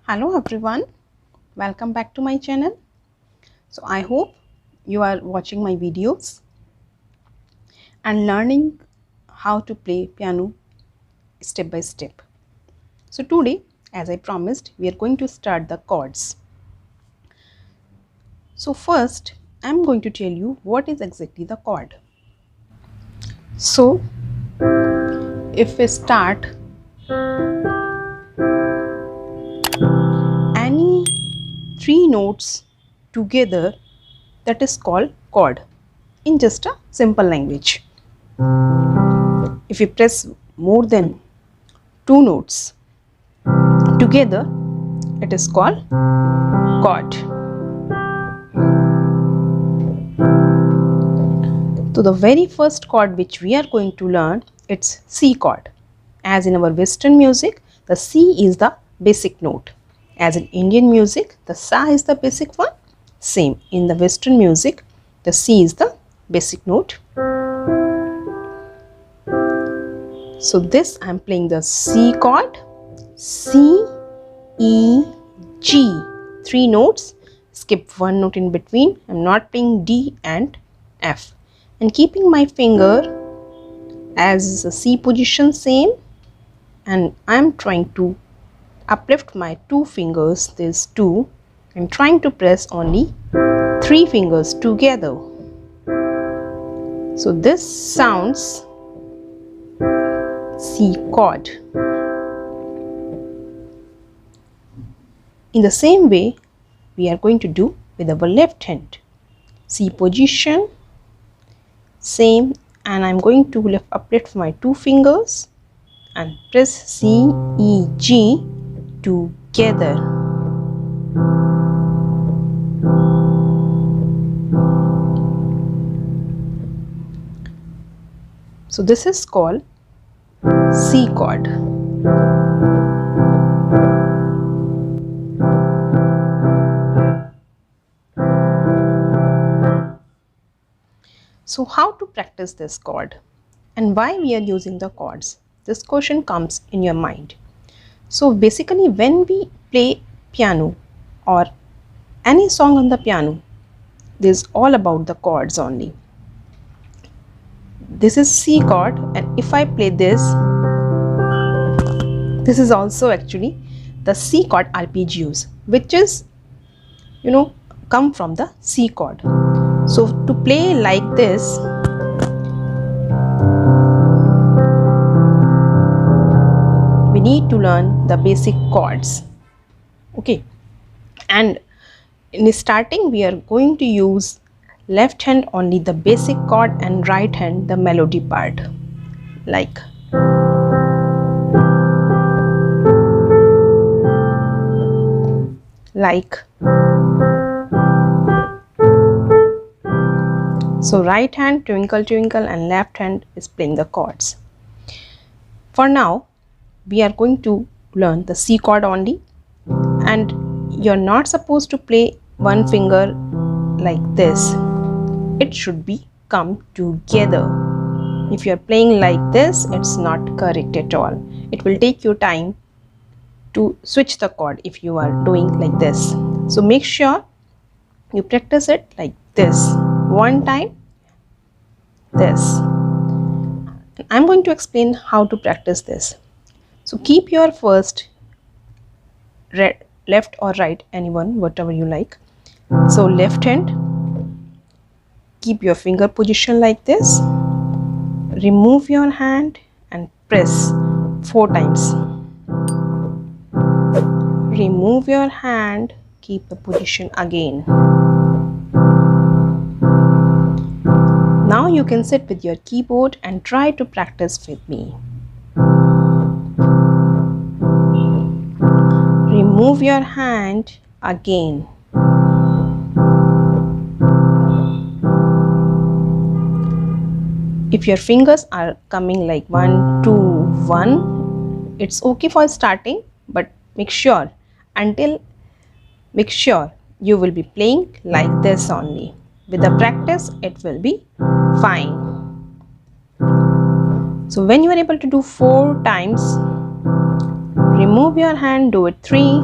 Hello everyone, welcome back to my channel. So I hope you are watching my videos and learning how to play piano step by step. So today, as I promised, we are going to start the chords. So first, I am going to tell you what is exactly the chord. So if we start any three notes together, that is called chord in just a simple language. If we press more than two notes together, it is called chord. So the very first chord which we are going to learn, it's C chord. As in our Western music, the C is the basic note. As in Indian music, the Sa is the basic one. Same in the Western music, the C is the basic note. So this I am playing the C chord. C, E, G. Three notes. Skip one note in between. I am not playing D and F. And keeping my finger as the C position same, and I am trying to uplift my two fingers, these two. I am trying to press only three fingers together. So this sounds C chord. In the same way, we are going to do with our left hand. C position, same, and I am going to uplift my two fingers and press C, E, G together. So this is called C chord. So how to practice this chord and why we are using the chords? This question comes in your mind. So basically when we play piano or any song on the piano, this is all about the chords only. This is C chord, and if I play this is also actually the C chord arpeggios, which is come from the C chord. So to play like this, we need to learn the basic chords. Okay, and in starting we are going to use left hand only the basic chord and right hand the melody part, like so right hand twinkle twinkle and left hand is playing the chords. For now we are going to learn the C chord only, and you're not supposed to play one finger like this. It should be come together. If you're playing like this, it's not correct at all. It will take you time to switch the chord if you are doing like this. So make sure you practice it like this. One time, this. I'm going to explain how to practice this. So keep your first left or right, anyone, whatever you like. So left hand, keep your finger position like this. Remove your hand and press 4 times. Remove your hand, keep the position again. Now you can sit with your keyboard and try to practice with me. Remove your hand again. If your fingers are coming like 1, 2, 1, it's okay for starting, but make sure you will be playing like this only. With the practice, it will be fine. So when you are able to do 4 times, remove your hand, do it 3,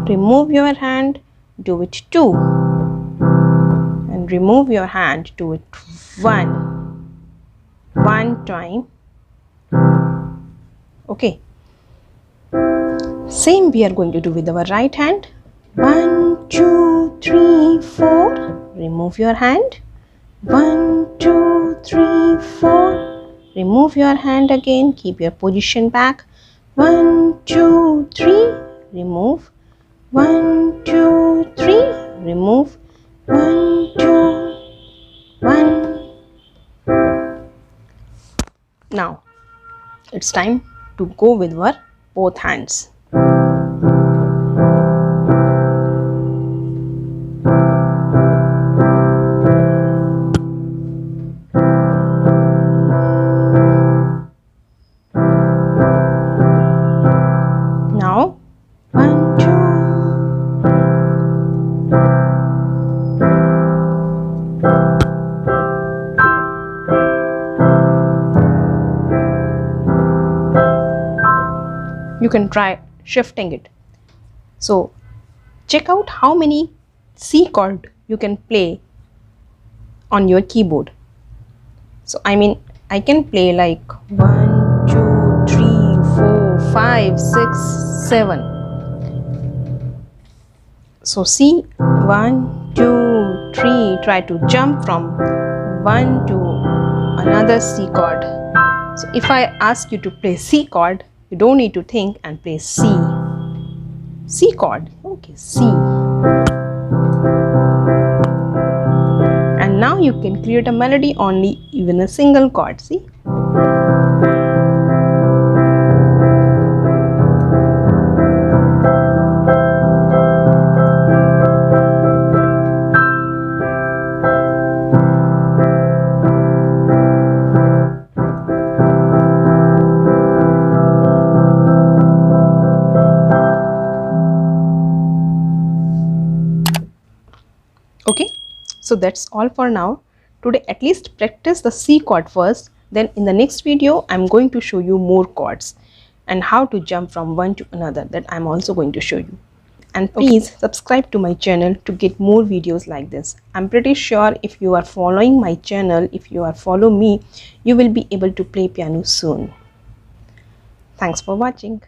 remove your hand, do it 2, and remove your hand, do it 1 time. Okay, same we are going to do with our right hand. 1 2 3 4, remove your hand. 1 2 3 4, remove your hand again, keep your position back. 1 2 3, remove. 1 2 3, remove. 1 2 1. Now it's time to go with our both hands. Now 1 2. You can try shifting it. So check out how many C chord you can play on your keyboard. So I can play like 1 2 3 4 5 6 7. So see, 1 2 3, try to jump from one to another C chord. So if I ask you to play C chord, you don't need to think and play C chord. Okay, C. And now you can create a melody only even a single chord. See? Okay, so that's all for now. Today at least practice the C chord first, then in the next video I'm going to show you more chords and how to jump from one to another, that I'm also going to show you. And please subscribe to my channel to get more videos like this. I'm pretty sure if you are following my channel, if you are follow me, you will be able to play piano soon. Thanks for watching.